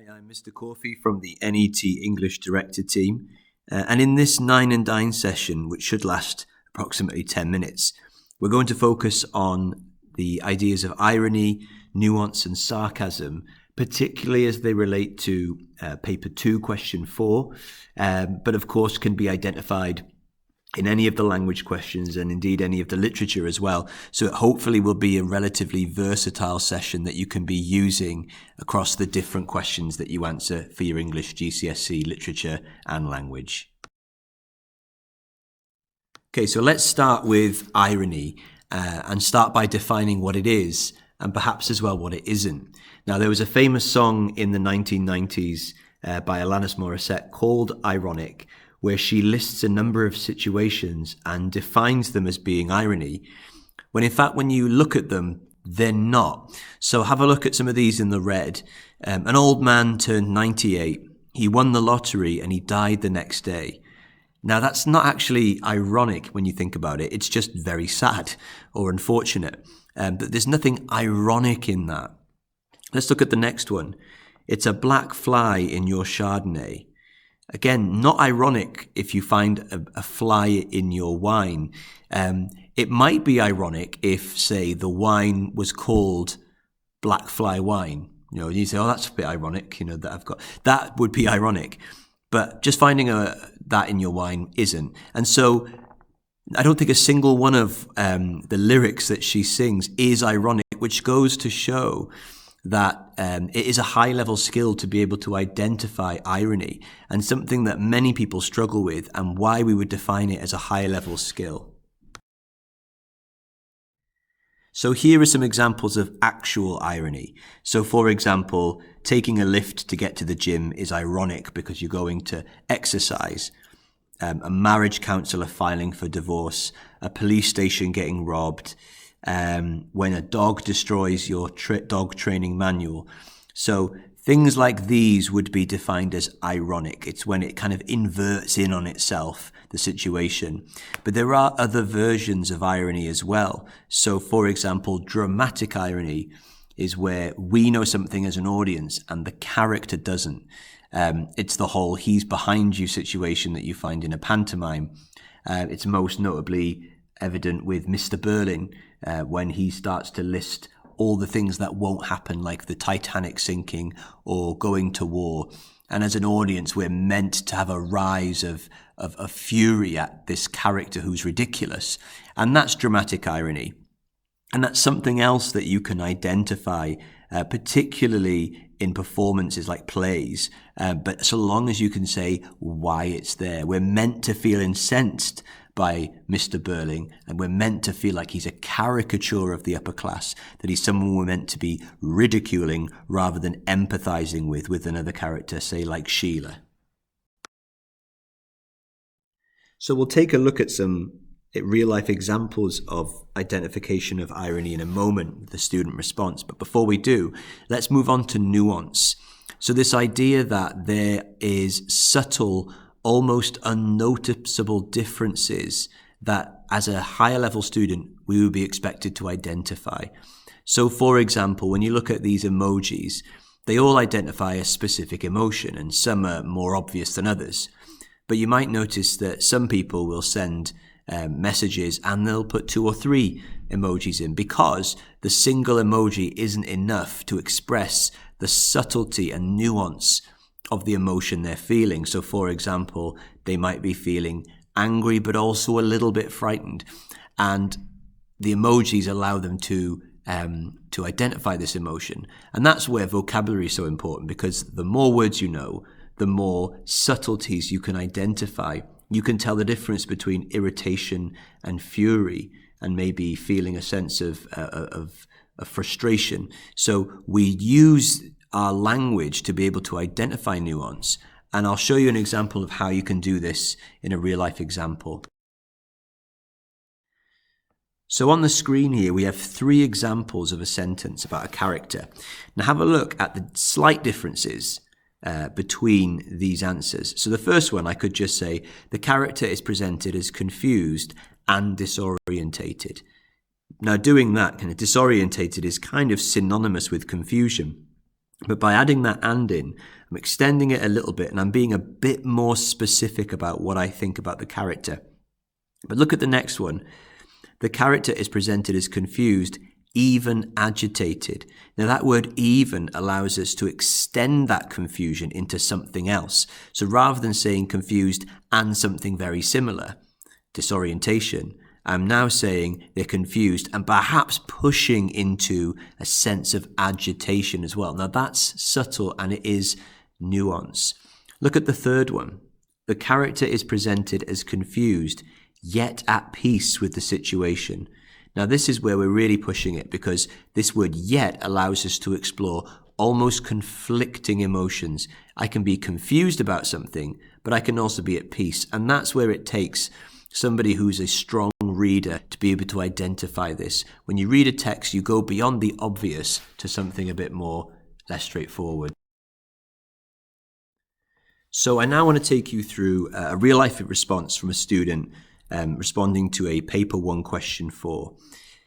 Hi, I'm Mr Caughey from the NET English Director team, and in this Nine and Dine session, which should last approximately 10 minutes, we're going to focus on the ideas of irony, nuance and sarcasm, particularly as they relate to Paper 2, Question 4, but of course can be identified in any of the language questions and indeed any of the literature as well. So it hopefully will be a relatively versatile session that you can be using across the different questions that you answer for your English GCSE literature and language. Okay, so let's start with irony and start by defining what it is and perhaps as well what it isn't. Now, there was a famous song in the 1990s by Alanis Morissette called Ironic, where she lists a number of situations and defines them as being irony, when in fact, when you look at them, they're not. So have a look at some of these in the red. An old man turned 98. He won the lottery and he died the next day. Now, that's not actually ironic when you think about it. It's just very sad or unfortunate. But there's nothing ironic in that. Let's look at the next one. It's a black fly in your Chardonnay. Again, not ironic if you find a fly in your wine. It might be ironic if, say, the wine was called black fly wine. You know, you say, oh, that's a bit ironic, you know, that I've got. That would be ironic. But just finding that in your wine isn't. And so I don't think a single one of the lyrics that she sings is ironic, which goes to show that it is a high-level skill to be able to identify irony, and something that many people struggle with, and why we would define it as a high-level skill. So here are some examples of actual irony. So for example, taking a lift to get to the gym is ironic because you're going to exercise. A marriage counsellor filing for divorce, a police station getting robbed, when a dog destroys your dog training manual. So things like these would be defined as ironic. It's when it kind of inverts in on itself, the situation. But there are other versions of irony as well. So for example, dramatic irony is where we know something as an audience and the character doesn't. It's the whole he's behind you situation that you find in a pantomime. It's most notably evident with Mr. Berlin, when he starts to list all the things that won't happen, like the Titanic sinking or going to war. And as an audience, we're meant to have a rise of fury at this character who's ridiculous. And that's dramatic irony. And that's something else that you can identify, particularly in performances like plays. But so long as you can say why it's there, we're meant to feel incensed by Mr. Berling, and we're meant to feel like he's a caricature of the upper class, that he's someone we're meant to be ridiculing rather than empathizing with another character, say like Sheila. So we'll take a look at some real-life examples of identification of irony in a moment, the student response. But before we do, let's move on to nuance. So this idea that there is subtle, almost unnoticeable differences that as a higher level student, we would be expected to identify. So for example, when you look at these emojis, they all identify a specific emotion, and some are more obvious than others. But you might notice that some people will send messages and they'll put 2 or 3 emojis in because the single emoji isn't enough to express the subtlety and nuance of the emotion they're feeling. So for example, they might be feeling angry but also a little bit frightened, and the emojis allow them to identify this emotion. And that's where vocabulary is so important, because the more words you know, the more subtleties you can identify. You can tell the difference between irritation and fury, and maybe feeling a sense of frustration. So we use our language to be able to identify nuance. And I'll show you an example of how you can do this in a real-life example. So on the screen here, we have 3 examples of a sentence about a character. Now have a look at the slight differences between these answers. So the first one, I could just say, the character is presented as confused and disorientated. Now doing that, kind of disorientated is kind of synonymous with confusion. But by adding that "and" in, I'm extending it a little bit and I'm being a bit more specific about what I think about the character. But look at the next one. The character is presented as confused, even agitated. Now that word "even" allows us to extend that confusion into something else. So rather than saying confused and something very similar, disorientation, I'm now saying they're confused and perhaps pushing into a sense of agitation as well. Now that's subtle and it is nuance. Look at the third one. The character is presented as confused, yet at peace with the situation. Now this is where we're really pushing it, because this word "yet" allows us to explore almost conflicting emotions. I can be confused about something, but I can also be at peace. And that's where it takes somebody who's a strong reader to be able to identify this. When you read a text, you go beyond the obvious to something a bit more less straightforward. So I now want to take you through a real-life response from a student responding to a Paper 1 question 4.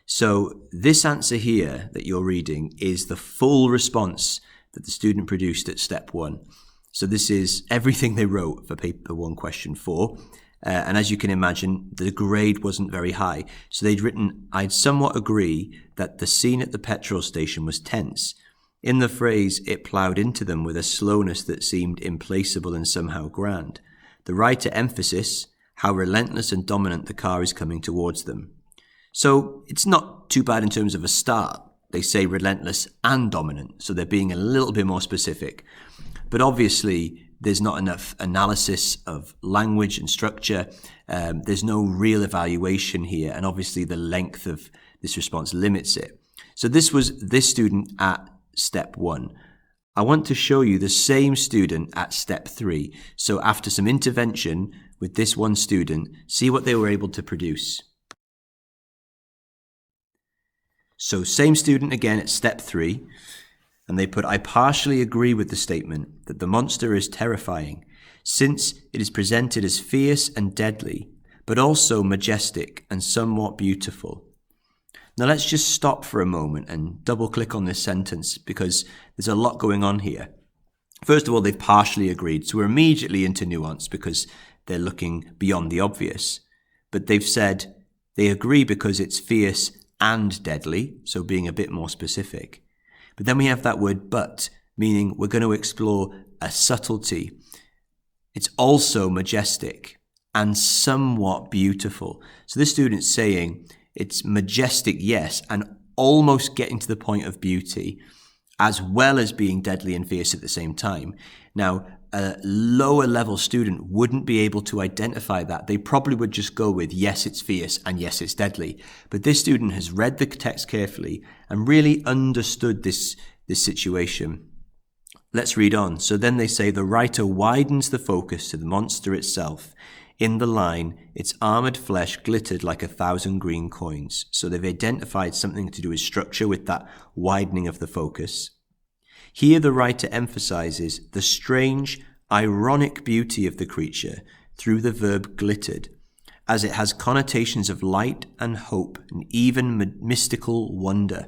So this answer here that you're reading is the full response that the student produced at step 1. So this is everything they wrote for Paper 1 question 4. And as you can imagine, the grade wasn't very high. So they'd written, "I'd somewhat agree that the scene at the petrol station was tense. In the phrase, it ploughed into them with a slowness that seemed implacable and somehow grand. The writer emphasis, how relentless and dominant the car is coming towards them." So it's not too bad in terms of a start. They say relentless and dominant, so they're being a little bit more specific. But obviously, there's not enough analysis of language and structure. There's no real evaluation here, and obviously the length of this response limits it. So this was this student at step 1. I want to show you the same student at step 3. So after some intervention with this one student, see what they were able to produce. So same student again at step 3. And they put, "I partially agree with the statement that the monster is terrifying, since it is presented as fierce and deadly, but also majestic and somewhat beautiful." Now let's just stop for a moment and double click on this sentence, because there's a lot going on here. First of all, they've partially agreed, so we're immediately into nuance because they're looking beyond the obvious. But they've said they agree because it's fierce and deadly, so being a bit more specific. But then we have that word "but," meaning we're going to explore a subtlety. It's also majestic and somewhat beautiful. So this student's saying it's majestic, yes, and almost getting to the point of beauty, as well as being deadly and fierce at the same time. Now, a lower level student wouldn't be able to identify that. They probably would just go with, yes, it's fierce and yes, it's deadly. But this student has read the text carefully and really understood this situation. Let's read on. So then they say, "The writer widens the focus to the monster itself. In the line, its armored flesh glittered like 1,000 green coins." So they've identified something to do with structure with that widening of the focus. Here the writer emphasizes the strange, ironic beauty of the creature through the verb glittered, as it has connotations of light and hope and even mystical wonder,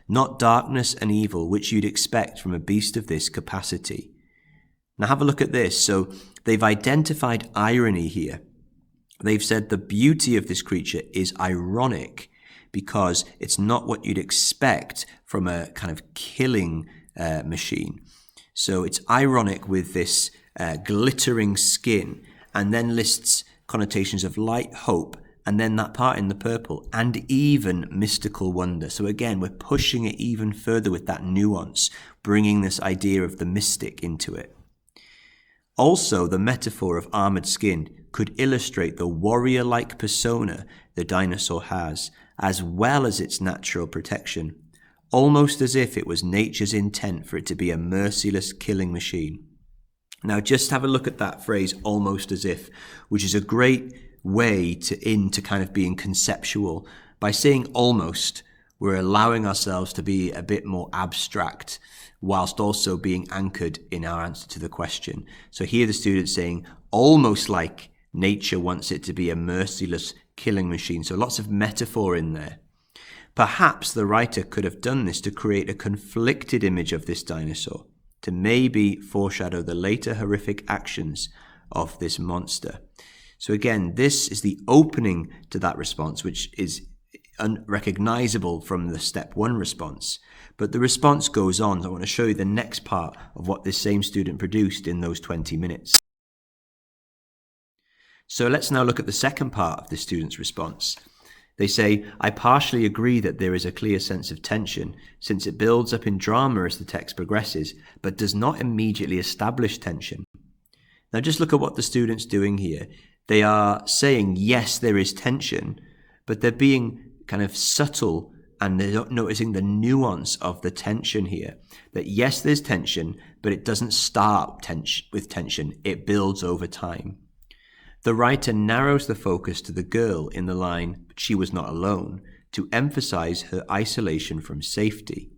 not darkness and evil, which you'd expect from a beast of this capacity. Now have a look at this. So they've identified irony here. They've said the beauty of this creature is ironic because it's not what you'd expect from a kind of killing machine. So it's ironic with this glittering skin, and then lists connotations of light, hope, and then that part in the purple, and even mystical wonder. So again, we're pushing it even further with that nuance, bringing this idea of the mystic into it. Also, the metaphor of armored skin could illustrate the warrior-like persona the dinosaur has, as well as its natural protection, almost as if it was nature's intent for it to be a merciless killing machine. Now, just have a look at that phrase, "almost as if," which is a great way into kind of being conceptual. By saying almost, we're allowing ourselves to be a bit more abstract, whilst also being anchored in our answer to the question. So here the student's saying, almost like nature wants it to be a merciless killing machine. So lots of metaphor in there. Perhaps the writer could have done this to create a conflicted image of this dinosaur, to maybe foreshadow the later horrific actions of this monster. So again, this is the opening to that response, which is unrecognizable from the step 1 response. But the response goes on. I want to show you the next part of what this same student produced in those 20 minutes. So let's now look at the second part of the student's response. They say, I partially agree that there is a clear sense of tension, since it builds up in drama as the text progresses, but does not immediately establish tension. Now just look at what the student's doing here. They are saying, yes, there is tension, but they're being kind of subtle, and they're not noticing the nuance of the tension here. That yes, there's tension, but it doesn't start with tension. It builds over time. The writer narrows the focus to the girl in the line, but she was not alone, to emphasize her isolation from safety.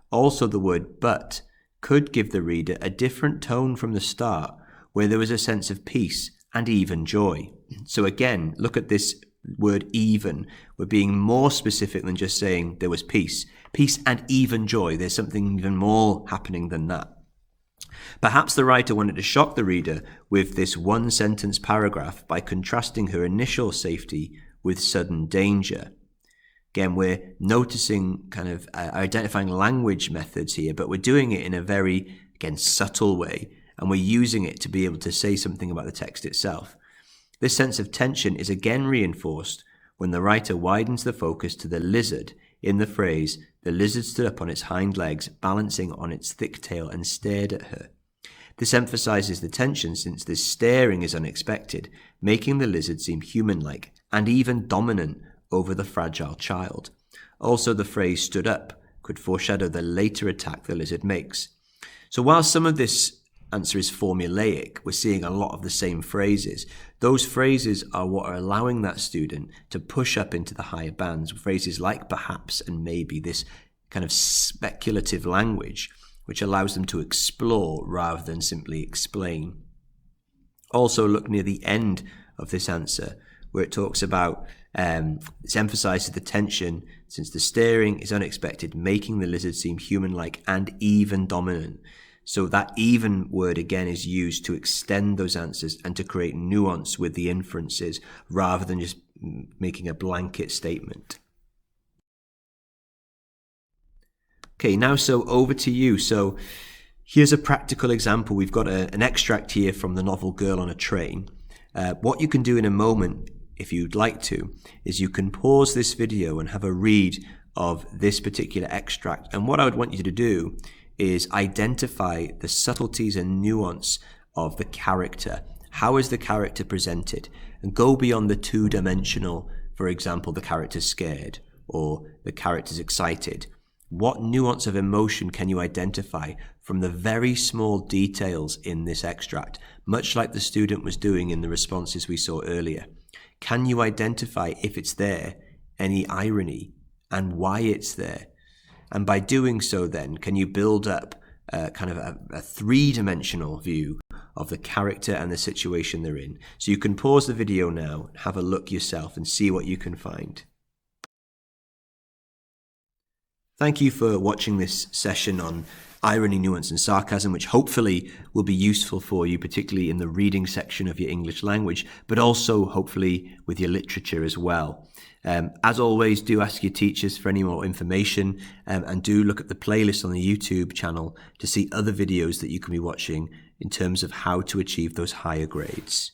Also, the word but could give the reader a different tone from the start, where there was a sense of peace and even joy. So again, look at this word even. We're being more specific than just saying there was peace. Peace and even joy. There's something even more happening than that. Perhaps the writer wanted to shock the reader with this one-sentence paragraph by contrasting her initial safety with sudden danger. Again, we're noticing kind of identifying language methods here, but we're doing it in a very, again, subtle way, and we're using it to be able to say something about the text itself. This sense of tension is again reinforced when the writer widens the focus to the lizard in the phrase, the lizard stood up on its hind legs, balancing on its thick tail and stared at her. This emphasizes the tension since this staring is unexpected, making the lizard seem human-like and even dominant over the fragile child. Also, the phrase stood up could foreshadow the later attack the lizard makes. So while some of this answer is formulaic, we're seeing a lot of the same phrases. Those phrases are what are allowing that student to push up into the higher bands. Phrases like perhaps and maybe, this kind of speculative language, which allows them to explore rather than simply explain. Also, look near the end of this answer, where it talks about, this emphasizes the tension since the staring is unexpected, making the lizard seem human-like and even dominant. So that even word again is used to extend those answers and to create nuance with the inferences rather than just making a blanket statement. Okay, now so over to you. So here's a practical example. We've got an extract here from the novel Girl on a Train. What you can do in a moment, if you'd like to, is you can pause this video and have a read of this particular extract. And what I would want you to do is identify the subtleties and nuance of the character. How is the character presented? And go beyond the two-dimensional, for example, the character's scared or the character's excited. What nuance of emotion can you identify from the very small details in this extract, much like the student was doing in the responses we saw earlier? Can you identify, if it's there, any irony and why it's there? And by doing so then, can you build up kind of a three-dimensional view of the character and the situation they're in? So you can pause the video now, have a look yourself and see what you can find. Thank you for watching this session on irony, nuance and sarcasm, which hopefully will be useful for you, particularly in the reading section of your English language, but also hopefully with your literature as well. As always, do ask your teachers for any more information, and do look at the playlist on the YouTube channel to see other videos that you can be watching in terms of how to achieve those higher grades.